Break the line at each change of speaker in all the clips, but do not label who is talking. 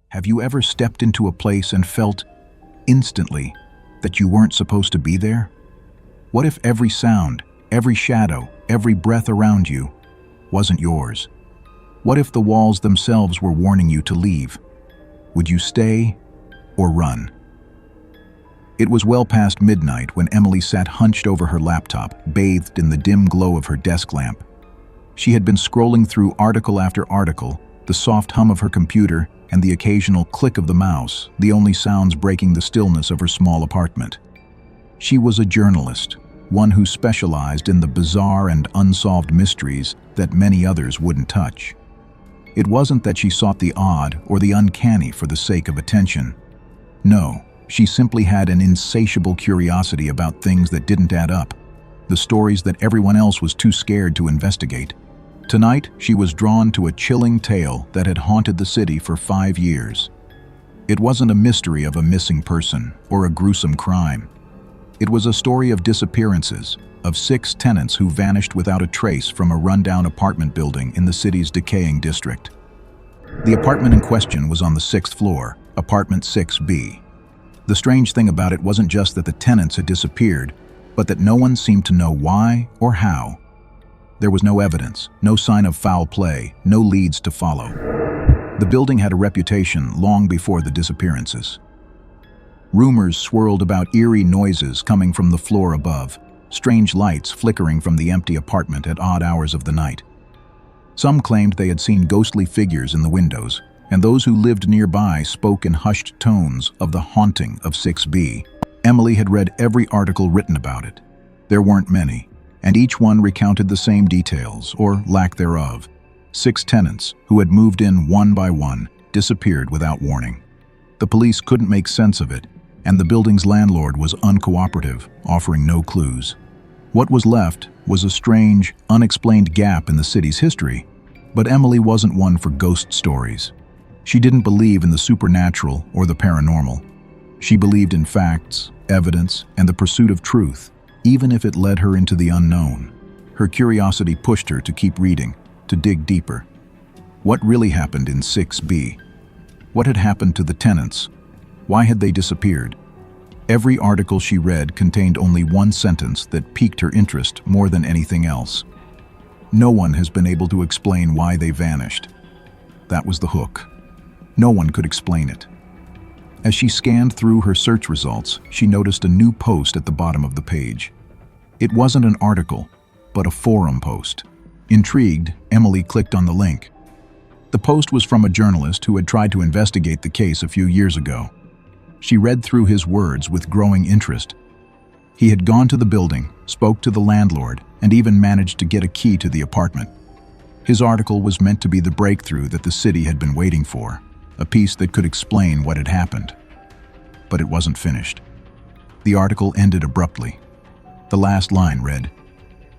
Have you ever stepped into a place and felt, instantly, that you weren't supposed to be there? What if every sound, every shadow, every breath around you wasn't yours? What if the walls themselves were warning you to leave? Would you stay or run? It was well past midnight when Emily sat hunched over her laptop, bathed in the dim glow of her desk lamp. She had been scrolling through article after article, the soft hum of her computer and the occasional click of the mouse, the only sounds breaking the stillness of her small apartment. She was a journalist, one who specialized in the bizarre and unsolved mysteries that many others wouldn't touch. It wasn't that she sought the odd or the uncanny for the sake of attention. No, she simply had an insatiable curiosity about things that didn't add up, the stories that everyone else was too scared to investigate. Tonight, she was drawn to a chilling tale that had haunted the city for 5 years. It wasn't a mystery of a missing person or a gruesome crime. It was a story of disappearances, of 6 tenants who vanished without a trace from a rundown apartment building in the city's decaying district. The apartment in question was on the 6th floor, apartment 6B. The strange thing about it wasn't just that the tenants had disappeared, but that no one seemed to know why or how. There was no evidence, no sign of foul play, no leads to follow. The building had a reputation long before the disappearances. Rumors swirled about eerie noises coming from the floor above, strange lights flickering from the empty apartment at odd hours of the night. Some claimed they had seen ghostly figures in the windows, and those who lived nearby spoke in hushed tones of the haunting of 6B. Emily had read every article written about it. There weren't many, and each one recounted the same details, or lack thereof. 6 tenants, who had moved in one by one, disappeared without warning. The police couldn't make sense of it, and the building's landlord was uncooperative, offering no clues. What was left was a strange, unexplained gap in the city's history, but Emily wasn't one for ghost stories. She didn't believe in the supernatural or the paranormal. She believed in facts, evidence, and the pursuit of truth, even if it led her into the unknown. Her curiosity pushed her to keep reading, to dig deeper. What really happened in 6B? What had happened to the tenants? Why had they disappeared? Every article she read contained only one sentence that piqued her interest more than anything else. No one has been able to explain why they vanished. That was the hook. No one could explain it. As she scanned through her search results, she noticed a new post at the bottom of the page. It wasn't an article, but a forum post. Intrigued, Emily clicked on the link. The post was from a journalist who had tried to investigate the case a few years ago. She read through his words with growing interest. He had gone to the building, spoke to the landlord, and even managed to get a key to the apartment. His article was meant to be the breakthrough that the city had been waiting for, a piece that could explain what had happened. But it wasn't finished. The article ended abruptly. The last line read,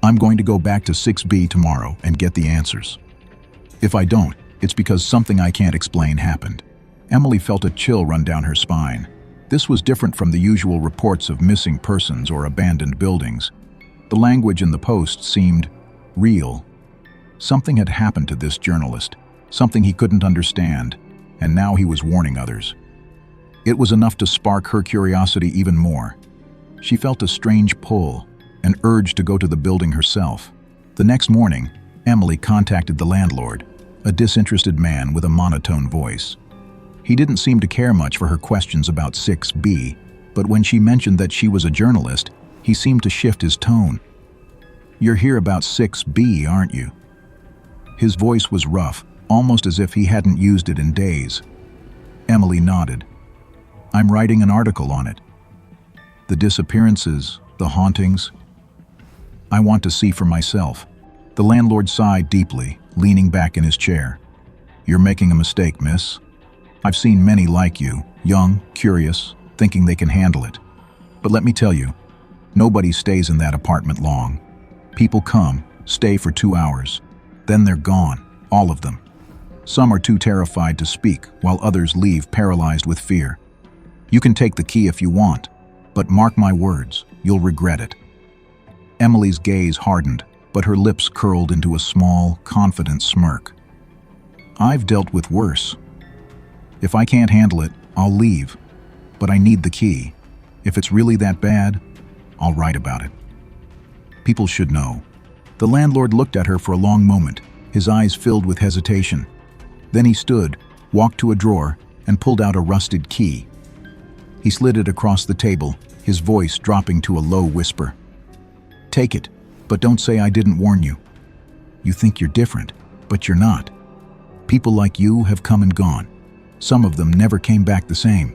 "I'm going to go back to 6B tomorrow and get the answers. If I don't, it's because something I can't explain happened." Emily felt a chill run down her spine. This was different from the usual reports of missing persons or abandoned buildings. The language in the post seemed real. Something had happened to this journalist, something he couldn't understand, and now he was warning others. It was enough to spark her curiosity even more. She felt a strange pull, an urge to go to the building herself. The next morning, Emily contacted the landlord, a disinterested man with a monotone voice. He didn't seem to care much for her questions about 6B, but when she mentioned that she was a journalist, he seemed to shift his tone. "You're here about 6B, aren't you?" His voice was rough, almost as if he hadn't used it in days. Emily nodded. "I'm writing an article on it. The disappearances, the hauntings. I want to see for myself." The landlord sighed deeply, leaning back in his chair. "You're making a mistake, miss. I've seen many like you, young, curious, thinking they can handle it. But let me tell you, nobody stays in that apartment long. People come, stay for 2 hours. Then they're gone, all of them. Some are too terrified to speak, while others leave paralyzed with fear. You can take the key if you want, but mark my words, you'll regret it." Emily's gaze hardened, but her lips curled into a small, confident smirk. "I've dealt with worse." If I can't handle it, I'll leave. But I need the key. If it's really that bad, I'll write about it. People should know. The landlord looked at her for a long moment, his eyes filled with hesitation. Then he stood, walked to a drawer, and pulled out a rusted key. He slid it across the table, his voice dropping to a low whisper. "Take it, but don't say I didn't warn you. You think you're different, but you're not. People like you have come and gone. Some of them never came back the same.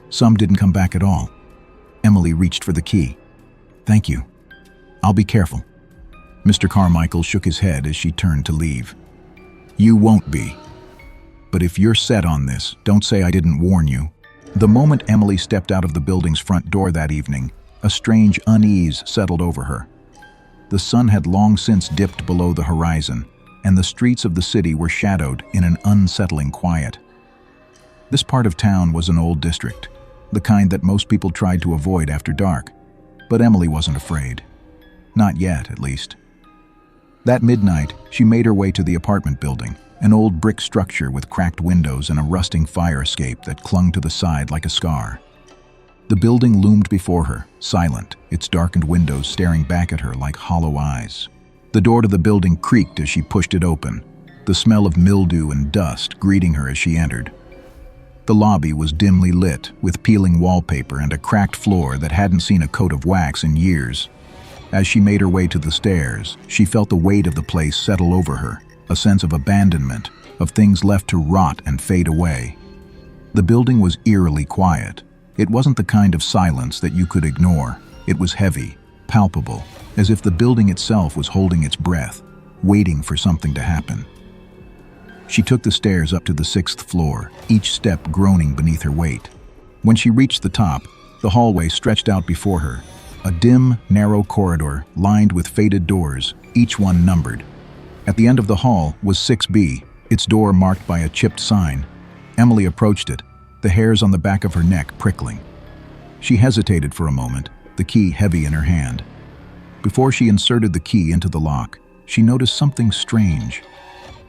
Some didn't come back at all." Emily reached for the key. "Thank you. I'll be careful." Mr. Carmichael shook his head as she turned to leave. "You won't be. But if you're set on this, don't say I didn't warn you." The moment Emily stepped out of the building's front door that evening, a strange unease settled over her. The sun had long since dipped below the horizon, and the streets of the city were shadowed in an unsettling quiet. This part of town was an old district, the kind that most people tried to avoid after dark, but Emily wasn't afraid. Not yet, at least. That midnight, she made her way to the apartment building, an old brick structure with cracked windows and a rusting fire escape that clung to the side like a scar. The building loomed before her, silent, its darkened windows staring back at her like hollow eyes. The door to the building creaked as she pushed it open, the smell of mildew and dust greeting her as she entered. The lobby was dimly lit, with peeling wallpaper and a cracked floor that hadn't seen a coat of wax in years. As she made her way to the stairs, she felt the weight of the place settle over her, a sense of abandonment, of things left to rot and fade away. The building was eerily quiet. It wasn't the kind of silence that you could ignore. It was heavy, palpable, as if the building itself was holding its breath, waiting for something to happen. She took the stairs up to the 6th floor, each step groaning beneath her weight. When she reached the top, the hallway stretched out before her, a dim, narrow corridor lined with faded doors, each one numbered. At the end of the hall was 6B, its door marked by a chipped sign. Emily approached it, the hairs on the back of her neck prickling. She hesitated for a moment, the key heavy in her hand. Before she inserted the key into the lock, she noticed something strange.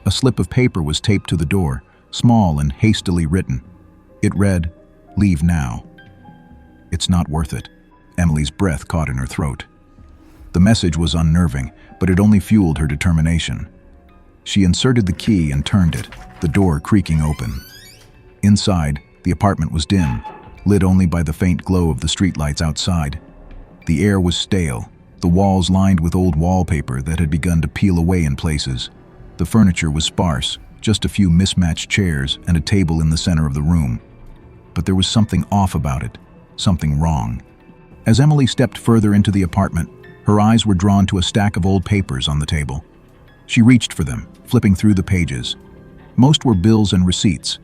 A slip of paper was taped to the door, small and hastily written. It read, "Leave now." "It's not worth it." Emily's breath caught in her throat. The message was unnerving, but it only fueled her determination. She inserted the key and turned it, the door creaking open. Inside, the apartment was dim, lit only by the faint glow of the streetlights outside. The air was stale, the walls lined with old wallpaper that had begun to peel away in places. The furniture was sparse, just a few mismatched chairs and a table in the center of the room. But there was something off about it, something wrong. As Emily stepped further into the apartment, her eyes were drawn to a stack of old papers on the table. She reached for them, flipping through the pages. Most were bills and receipts,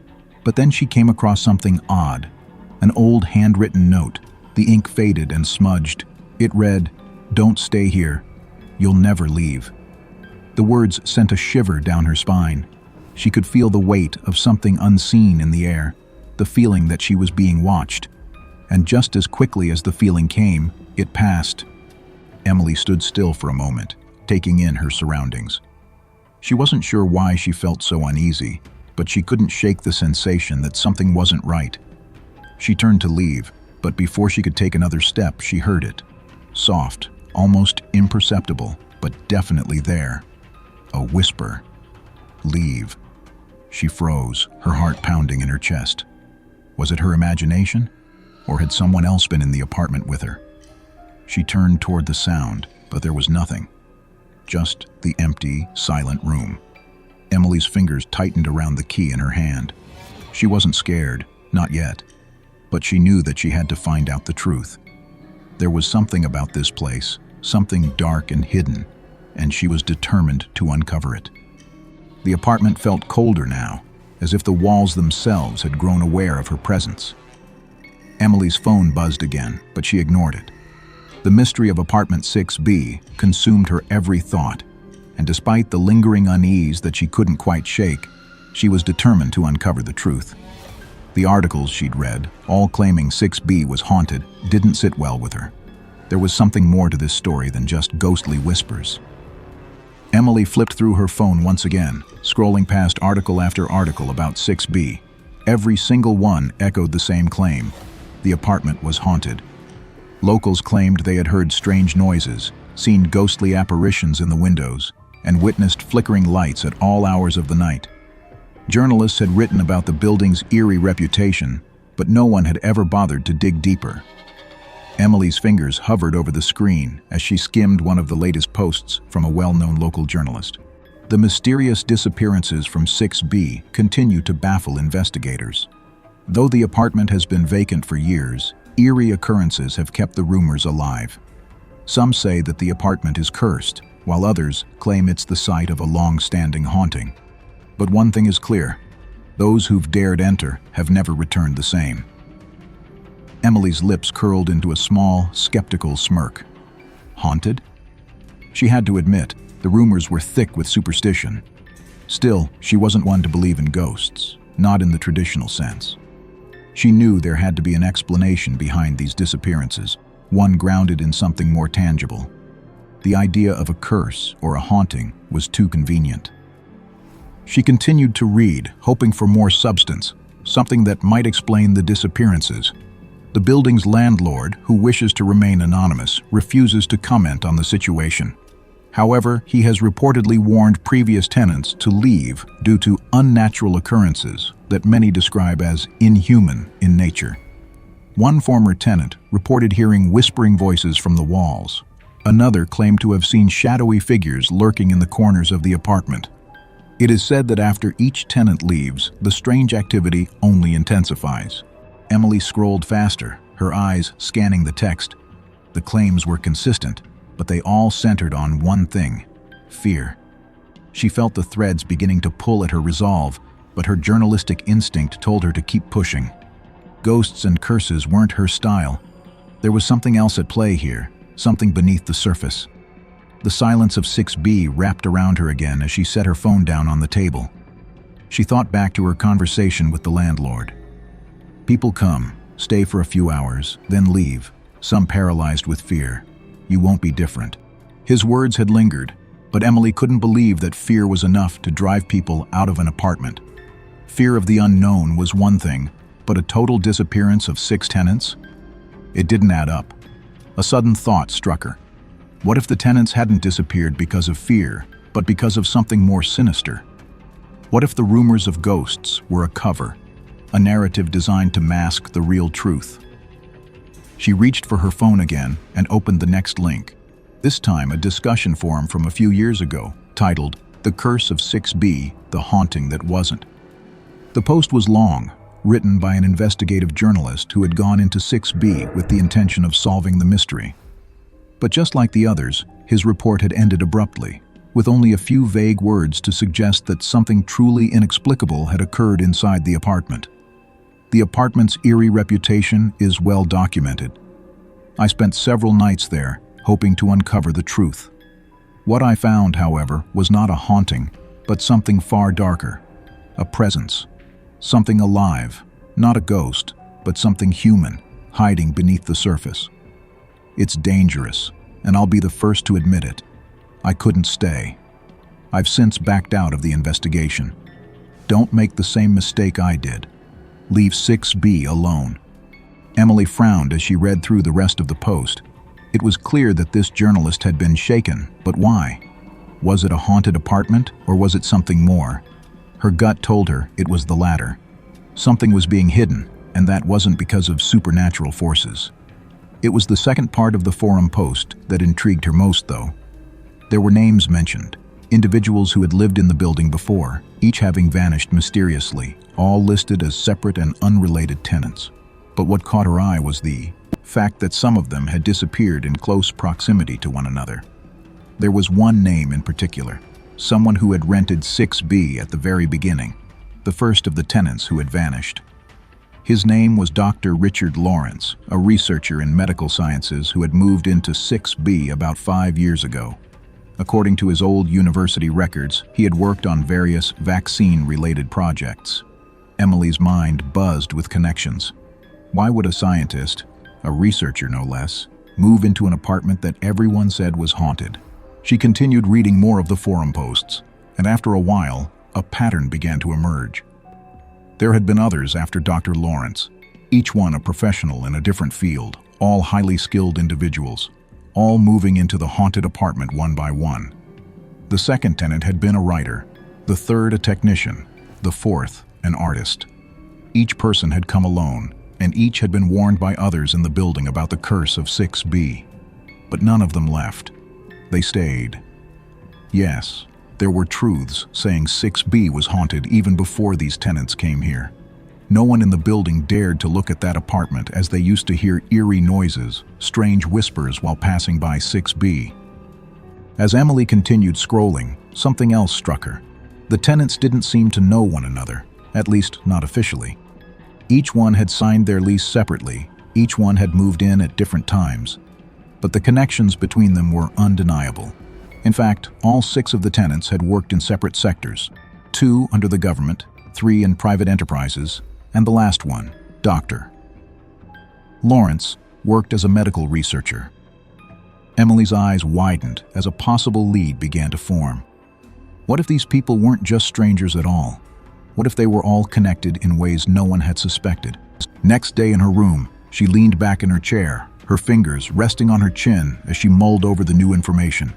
but then she came across something odd. An old handwritten note, the ink faded and smudged. It read, "Don't stay here. You'll never leave." The words sent a shiver down her spine. She could feel the weight of something unseen in the air, the feeling that she was being watched. And just as quickly as the feeling came, it passed. Emily stood still for a moment, taking in her surroundings. She wasn't sure why she felt so uneasy, but she couldn't shake the sensation that something wasn't right. She turned to leave, but before she could take another step, she heard it. Soft, almost imperceptible, but definitely there. A whisper. "Leave." She froze, her heart pounding in her chest. Was it her imagination? Or had someone else been in the apartment with her? She turned toward the sound, but there was nothing. Just the empty, silent room. Emily's fingers tightened around the key in her hand. She wasn't scared, not yet, but she knew that she had to find out the truth. There was something about this place, something dark and hidden, and she was determined to uncover it. The apartment felt colder now, as if the walls themselves had grown aware of her presence. Emily's phone buzzed again, but she ignored it. The mystery of apartment 6B consumed her every thought, and despite the lingering unease that she couldn't quite shake, she was determined to uncover the truth. The articles she'd read, all claiming 6B was haunted, didn't sit well with her. There was something more to this story than just ghostly whispers. Emily flipped through her phone once again, scrolling past article after article about 6B. Every single one echoed the same claim. The apartment was haunted. Locals claimed they had heard strange noises, seen ghostly apparitions in the windows, and witnessed flickering lights at all hours of the night. Journalists had written about the building's eerie reputation, but no one had ever bothered to dig deeper. Emily's fingers hovered over the screen as she skimmed one of the latest posts from a well-known local journalist. The mysterious disappearances from 6B continue to baffle investigators. Though the apartment has been vacant for years, eerie occurrences have kept the rumors alive. Some say that the apartment is cursed, while others claim it's the site of a long-standing haunting. But one thing is clear: those who've dared enter have never returned the same. Emily's lips curled into a small, skeptical smirk. Haunted? She had to admit, the rumors were thick with superstition. Still, she wasn't one to believe in ghosts, not in the traditional sense. She knew there had to be an explanation behind these disappearances, one grounded in something more tangible. The idea of a curse or a haunting was too convenient. She continued to read, hoping for more substance, something that might explain the disappearances. The building's landlord, who wishes to remain anonymous, refuses to comment on the situation. However, he has reportedly warned previous tenants to leave due to unnatural occurrences that many describe as inhuman in nature. One former tenant reported hearing whispering voices from the walls. Another claimed to have seen shadowy figures lurking in the corners of the apartment. It is said that after each tenant leaves, the strange activity only intensifies. Emily scrolled faster, her eyes scanning the text. The claims were consistent, but they all centered on one thing: fear. She felt the threads beginning to pull at her resolve, but her journalistic instinct told her to keep pushing. Ghosts and curses weren't her style. There was something else at play here, something beneath the surface. The silence of 6B wrapped around her again as she set her phone down on the table. She thought back to her conversation with the landlord. People come, stay for a few hours, then leave, some paralyzed with fear. You won't be different. His words had lingered, but Emily couldn't believe that fear was enough to drive people out of an apartment. Fear of the unknown was one thing, but a total disappearance of 6 tenants? It didn't add up. A sudden thought struck her. What if the tenants hadn't disappeared because of fear, but because of something more sinister? What if the rumors of ghosts were a cover, a narrative designed to mask the real truth? She reached for her phone again and opened the next link. This time a discussion forum from a few years ago, titled "The Curse of 6B, The Haunting That Wasn't." The post was long, written by an investigative journalist who had gone into 6B with the intention of solving the mystery. But just like the others, his report had ended abruptly, with only a few vague words to suggest that something truly inexplicable had occurred inside the apartment. The apartment's eerie reputation is well documented. I spent several nights there, hoping to uncover the truth. What I found, however, was not a haunting, but something far darker. A presence. Something alive, not a ghost, but something human, hiding beneath the surface. It's dangerous, and I'll be the first to admit it. I couldn't stay. I've since backed out of the investigation. Don't make the same mistake I did. Leave 6B alone. Emily frowned as she read through the rest of the post. It was clear that this journalist had been shaken, but why? Was it a haunted apartment, or was it something more? Her gut told her it was the latter. Something was being hidden, and that wasn't because of supernatural forces. It was the second part of the forum post that intrigued her most, though. There were names mentioned, individuals who had lived in the building before, each having vanished mysteriously, all listed as separate and unrelated tenants. But what caught her eye was the fact that some of them had disappeared in close proximity to one another. There was one name in particular, someone who had rented 6B at the very beginning, the first of the tenants who had vanished. His name was Dr. Richard Lawrence, a researcher in medical sciences who had moved into 6B about 5 years ago. According to his old university records, he had worked on various vaccine-related projects. Emily's mind buzzed with connections. Why would a scientist, a researcher no less, move into an apartment that everyone said was haunted? She continued reading more of the forum posts, and after a while, a pattern began to emerge. There had been others after Dr. Lawrence, each one a professional in a different field, all highly skilled individuals, all moving into the haunted apartment one by one. The second tenant had been a writer, the third a technician, the fourth an artist. Each person had come alone, and each had been warned by others in the building about the curse of 6B. But none of them left. They stayed. Yes, there were truths saying 6B was haunted even before these tenants came here. No one in the building dared to look at that apartment, as they used to hear eerie noises, strange whispers while passing by 6B. As Emily continued scrolling, something else struck her. The tenants didn't seem to know one another, at least not officially. Each one had signed their lease separately, each one had moved in at different times, but the connections between them were undeniable. In fact, all 6 of the tenants had worked in separate sectors, 2 under the government, 3 in private enterprises, and the last one, Dr. Lawrence, worked as a medical researcher. Emily's eyes widened as a possible lead began to form. What if these people weren't just strangers at all? What if they were all connected in ways no one had suspected? Next day in her room, she leaned back in her chair, her fingers resting on her chin as she mulled over the new information.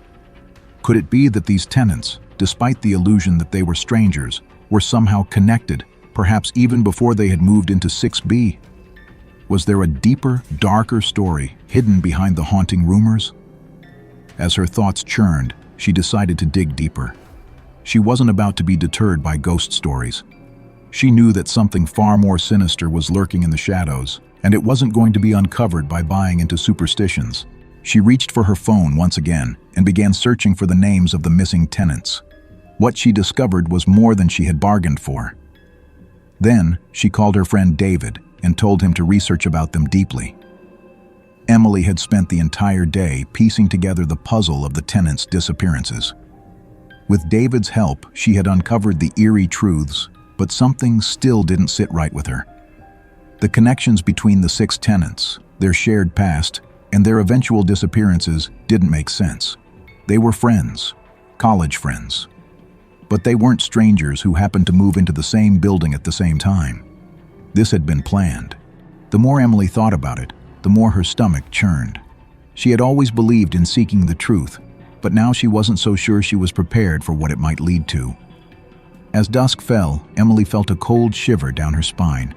Could it be that these tenants, despite the illusion that they were strangers, were somehow connected, perhaps even before they had moved into 6B? Was there a deeper, darker story hidden behind the haunting rumors? As her thoughts churned, she decided to dig deeper. She wasn't about to be deterred by ghost stories. She knew that something far more sinister was lurking in the shadows, and it wasn't going to be uncovered by buying into superstitions. She reached for her phone once again and began searching for the names of the missing tenants. What she discovered was more than she had bargained for. Then, she called her friend David and told him to research about them deeply. Emily had spent the entire day piecing together the puzzle of the tenants' disappearances. With David's help, she had uncovered the eerie truths, but something still didn't sit right with her. The connections between the 6 tenants, their shared past, and their eventual disappearances didn't make sense. They were friends, college friends. But they weren't strangers who happened to move into the same building at the same time. This had been planned. The more Emily thought about it, the more her stomach churned. She had always believed in seeking the truth, but now she wasn't so sure she was prepared for what it might lead to. As dusk fell, Emily felt a cold shiver down her spine.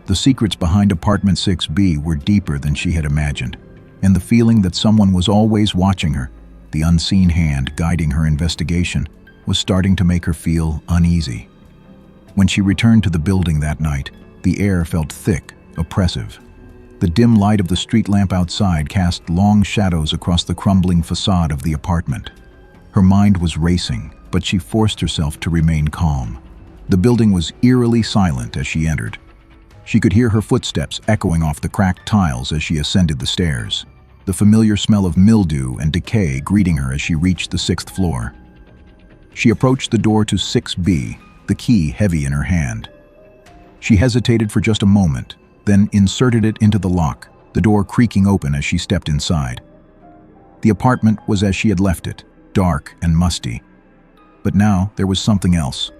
The secrets behind apartment 6B were deeper than she had imagined, and the feeling that someone was always watching her, the unseen hand guiding her investigation, was starting to make her feel uneasy. When she returned to the building that night, the air felt thick, oppressive. The dim light of the street lamp outside cast long shadows across the crumbling facade of the apartment. Her mind was racing, but she forced herself to remain calm. The building was eerily silent as she entered. She could hear her footsteps echoing off the cracked tiles as she ascended the stairs, the familiar smell of mildew and decay greeting her as she reached the 6th floor. She approached the door to 6B, the key heavy in her hand. She hesitated for just a moment, then inserted it into the lock, the door creaking open as she stepped inside. The apartment was as she had left it, dark and musty. But now there was something else,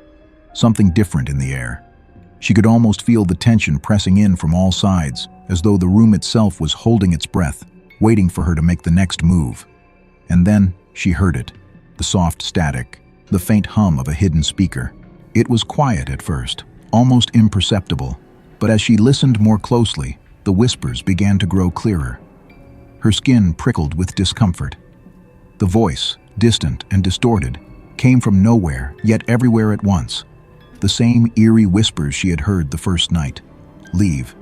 something different in the air. She could almost feel the tension pressing in from all sides, as though the room itself was holding its breath, waiting for her to make the next move. And then she heard it, the soft static, the faint hum of a hidden speaker. It was quiet at first, almost imperceptible, but as she listened more closely, the whispers began to grow clearer. Her skin prickled with discomfort. The voice, distant and distorted, came from nowhere, yet everywhere at once. The same eerie whispers she had heard the first night. Leave.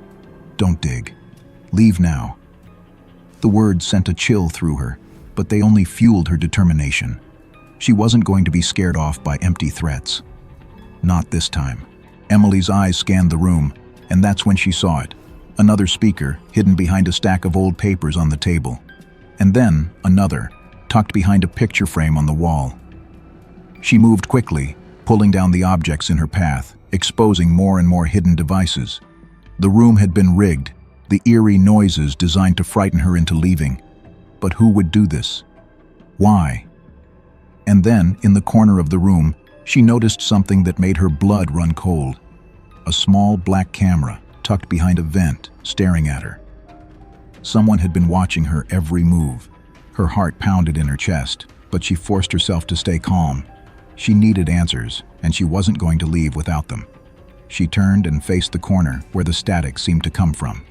Don't dig. Leave now. The words sent a chill through her, but they only fueled her determination. She wasn't going to be scared off by empty threats. Not this time. Emily's eyes scanned the room, and that's when she saw it. Another speaker, hidden behind a stack of old papers on the table. And then another, tucked behind a picture frame on the wall. She moved quickly, pulling down the objects in her path, exposing more and more hidden devices. The room had been rigged, the eerie noises designed to frighten her into leaving. But who would do this? Why? And then, in the corner of the room, she noticed something that made her blood run cold. a small black camera tucked behind a vent staring at her. Someone had been watching her every move. Her heart pounded in her chest, but she forced herself to stay calm. She needed answers, and she wasn't going to leave without them. She turned and faced the corner where the static seemed to come from.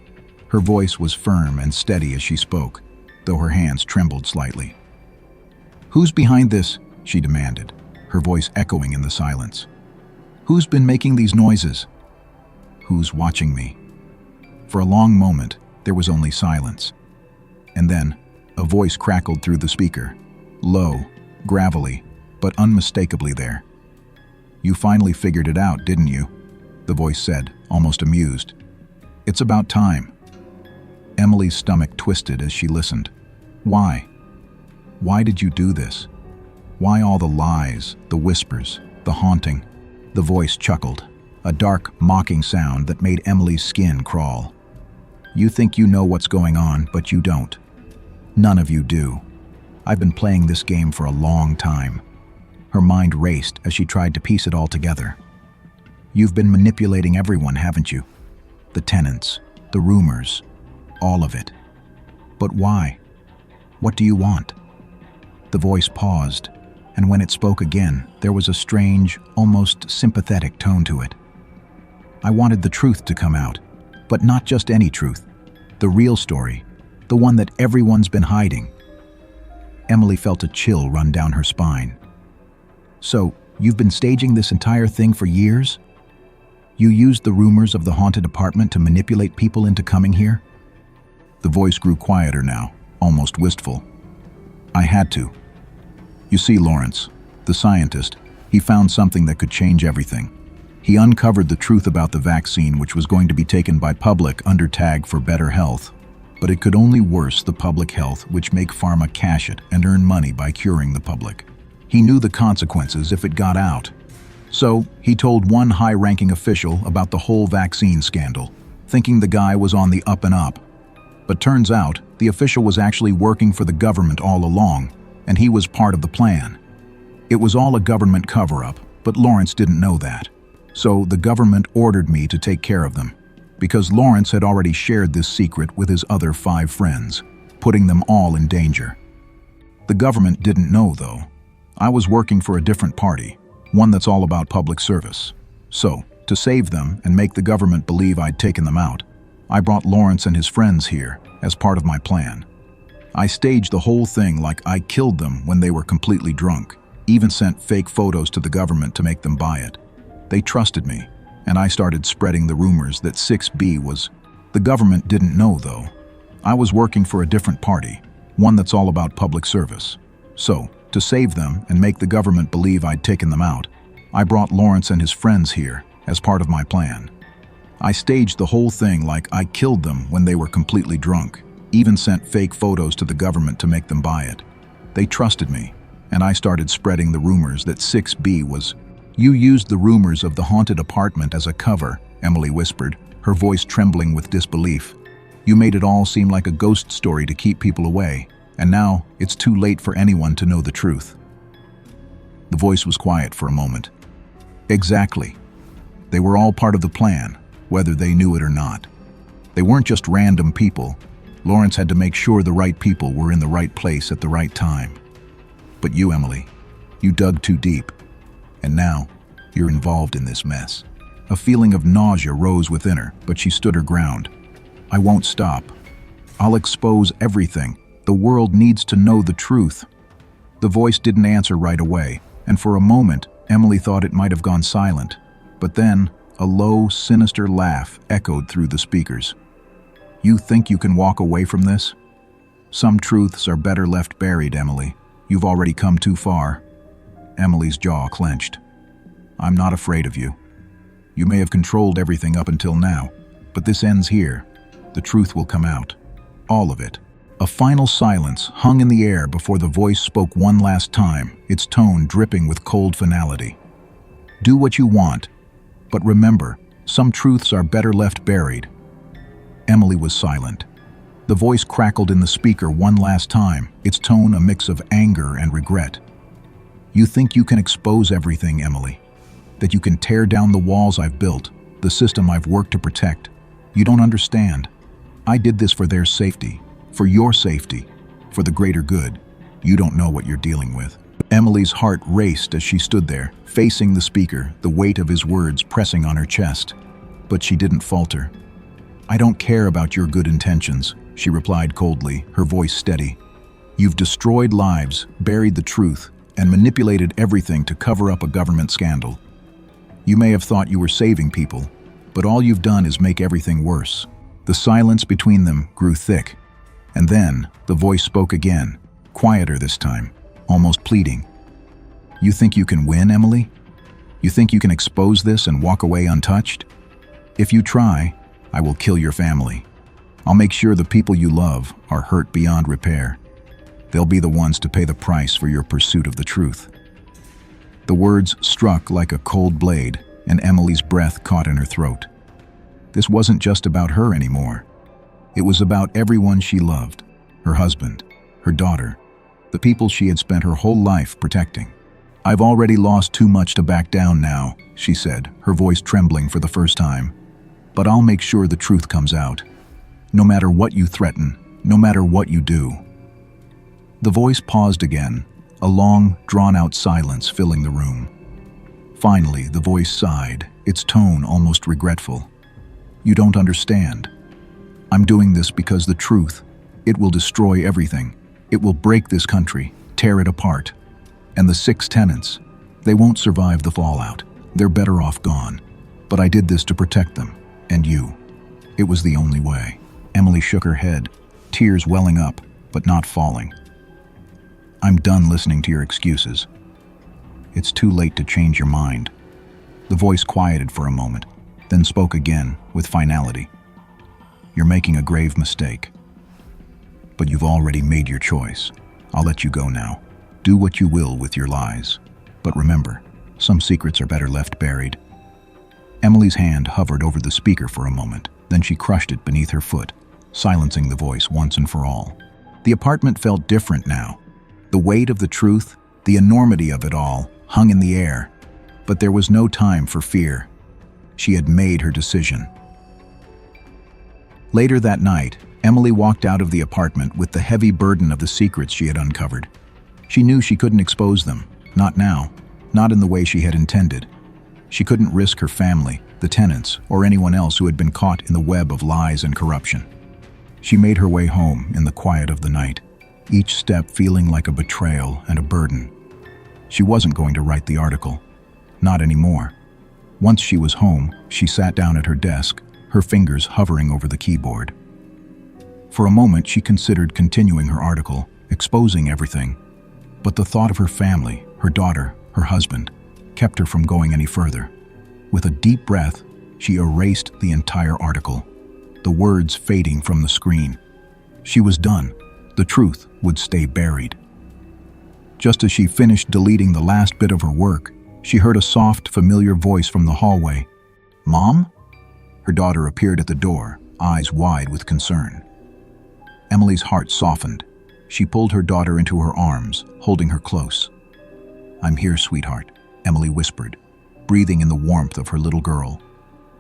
Her voice was firm and steady as she spoke, though her hands trembled slightly. "Who's behind this?" she demanded, her voice echoing in the silence. "Who's been making these noises? Who's watching me?" For a long moment, there was only silence. And then, a voice crackled through the speaker, low, gravelly, but unmistakably there. "You finally figured it out, didn't you?" the voice said, almost amused. "It's about time." Emily's stomach twisted as she listened. Why? Why did you do this? Why all the lies, the whispers, the haunting? The voice chuckled, a dark, mocking sound that made Emily's skin crawl. "You think you know what's going on, but you don't. None of you do. I've been playing this game for a long time." Her mind raced as she tried to piece it all together. "You've been manipulating everyone, haven't you? The tenants, the rumors, all of it. But why? What do you want?" The voice paused, and when it spoke again, there was a strange, almost sympathetic tone to it. "I wanted the truth to come out, but not just any truth. The real story, the one that everyone's been hiding." Emily felt a chill run down her spine. "So, you've been staging this entire thing for years? You used the rumors of the haunted apartment to manipulate people into coming here?" The voice grew quieter now, almost wistful. "I had to. You see, Lawrence, the scientist, he found something that could change everything. He uncovered the truth about the vaccine, which was going to be taken by public under tag for better health. But it could only worse the public health, which make pharma cash it and earn money by curing the public. He knew the consequences if it got out. So, he told one high-ranking official about the whole vaccine scandal, thinking the guy was on the up and up. But turns out, the official was actually working for the government all along, and he was part of the plan. It was all a government cover-up, but Lawrence didn't know that. So the government ordered me to take care of them, because Lawrence had already shared this secret with his other 5 friends, putting them all in danger. The government didn't know, though. I was working for a different party, one that's all about public service. So, to save them and make the government believe I'd taken them out, I brought Lawrence and his friends here as part of my plan. I staged the whole thing like I killed them when they were completely drunk, even sent fake photos to the government to make them buy it. They trusted me, and I started spreading the rumors that 6B was... The government didn't know, though. I was working for a different party, one that's all about public service. So, to save them and make the government believe I'd taken them out, I brought Lawrence and his friends here as part of my plan. I staged the whole thing like I killed them when they were completely drunk, even sent fake photos to the government to make them buy it. They trusted me, and I started spreading the rumors that 6B was... You used the rumors of the haunted apartment as a cover, Emily whispered, her voice trembling with disbelief. You made it all seem like a ghost story to keep people away, and now it's too late for anyone to know the truth. The voice was quiet for a moment. Exactly. They were all part of the plan, whether they knew it or not. They weren't just random people. Lawrence had to make sure the right people were in the right place at the right time. But you, Emily, you dug too deep. And now, you're involved in this mess. A feeling of nausea rose within her, but she stood her ground. I won't stop. I'll expose everything. The world needs to know the truth. The voice didn't answer right away, and for a moment, Emily thought it might have gone silent. But then, a low, sinister laugh echoed through the speakers. You think you can walk away from this? Some truths are better left buried, Emily. You've already come too far. Emily's jaw clenched. I'm not afraid of you. You may have controlled everything up until now, but this ends here. The truth will come out. All of it. A final silence hung in the air before the voice spoke one last time, its tone dripping with cold finality. Do what you want, but remember, some truths are better left buried. Emily was silent. The voice crackled in the speaker one last time, its tone a mix of anger and regret. You think you can expose everything, Emily? That you can tear down the walls I've built, the system I've worked to protect. You don't understand. I did this for their safety, for your safety, for the greater good. You don't know what you're dealing with." Emily's heart raced as she stood there, facing the speaker, the weight of his words pressing on her chest. But she didn't falter. "I don't care about your good intentions," she replied coldly, her voice steady. "You've destroyed lives, buried the truth, and manipulated everything to cover up a government scandal. You may have thought you were saving people, but all you've done is make everything worse." The silence between them grew thick, and then the voice spoke again, quieter this time, almost pleading. "You think you can win, Emily? You think you can expose this and walk away untouched? If you try, I will kill your family. I'll make sure the people you love are hurt beyond repair. They'll be the ones to pay the price for your pursuit of the truth." The words struck like a cold blade, and Emily's breath caught in her throat. This wasn't just about her anymore. It was about everyone she loved, her husband, her daughter, the people she had spent her whole life protecting. "I've already lost too much to back down now," she said, her voice trembling for the first time. "But I'll make sure the truth comes out. No matter what you threaten, no matter what you do." The voice paused again, a long, drawn-out silence filling the room. Finally, the voice sighed, its tone almost regretful. "You don't understand. I'm doing this because the truth, it will destroy everything. It will break this country, tear it apart. And the 6 tenants, they won't survive the fallout. They're better off gone. But I did this to protect them, and you. It was the only way." Emily shook her head, tears welling up, but not falling. "I'm done listening to your excuses. It's too late to change your mind." The voice quieted for a moment, then spoke again with finality. "You're making a grave mistake. But you've already made your choice. I'll let you go now. Do what you will with your lies. But remember, some secrets are better left buried." Emily's hand hovered over the speaker for a moment, then she crushed it beneath her foot, silencing the voice once and for all. The apartment felt different now. The weight of the truth, the enormity of it all, hung in the air. But there was no time for fear. She had made her decision. Later that night, Emily walked out of the apartment with the heavy burden of the secrets she had uncovered. She knew she couldn't expose them, not now, not in the way she had intended. She couldn't risk her family, the tenants, or anyone else who had been caught in the web of lies and corruption. She made her way home in the quiet of the night, each step feeling like a betrayal and a burden. She wasn't going to write the article. Not anymore. Once she was home, she sat down at her desk, her fingers hovering over the keyboard. For a moment, she considered continuing her article, exposing everything. But the thought of her family, her daughter, her husband, kept her from going any further. With a deep breath, she erased the entire article, the words fading from the screen. She was done. The truth would stay buried. Just as she finished deleting the last bit of her work, she heard a soft, familiar voice from the hallway. "Mom?" Her daughter appeared at the door, eyes wide with concern. Emily's heart softened. She pulled her daughter into her arms, holding her close. "I'm here, sweetheart," Emily whispered, breathing in the warmth of her little girl.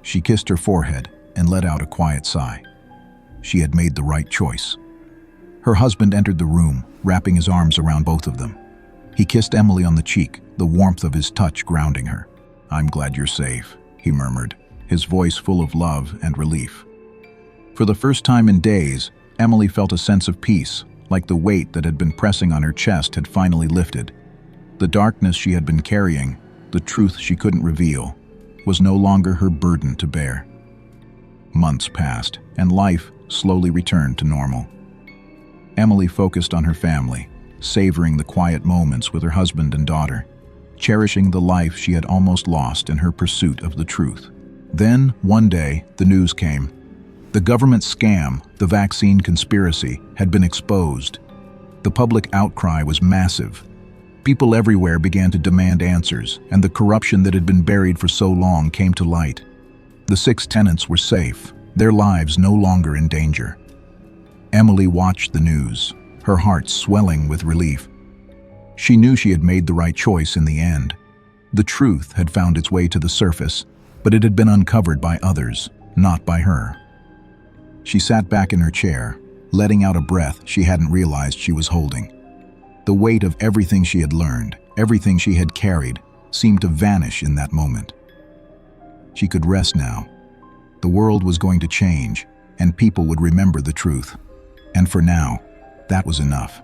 She kissed her forehead and let out a quiet sigh. She had made the right choice. Her husband entered the room, wrapping his arms around both of them. He kissed Emily on the cheek, the warmth of his touch grounding her. "I'm glad you're safe," he murmured, his voice full of love and relief. For the first time in days, Emily felt a sense of peace, like the weight that had been pressing on her chest had finally lifted. The darkness she had been carrying, the truth she couldn't reveal, was no longer her burden to bear. Months passed, and life slowly returned to normal. Emily focused on her family, savoring the quiet moments with her husband and daughter, cherishing the life she had almost lost in her pursuit of the truth. Then, one day, the news came. The government scam, the vaccine conspiracy, had been exposed. The public outcry was massive. People everywhere began to demand answers, and the corruption that had been buried for so long came to light. The 6 tenants were safe, their lives no longer in danger. Emily watched the news, her heart swelling with relief. She knew she had made the right choice in the end. The truth had found its way to the surface, but it had been uncovered by others, not by her. She sat back in her chair, letting out a breath she hadn't realized she was holding. The weight of everything she had learned, everything she had carried, seemed to vanish in that moment. She could rest now. The world was going to change, and people would remember the truth. And for now, that was enough.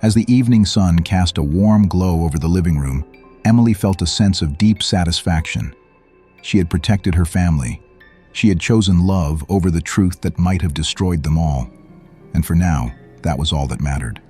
As the evening sun cast a warm glow over the living room, Emily felt a sense of deep satisfaction. She had protected her family. She had chosen love over the truth that might have destroyed them all. And for now, that was all that mattered.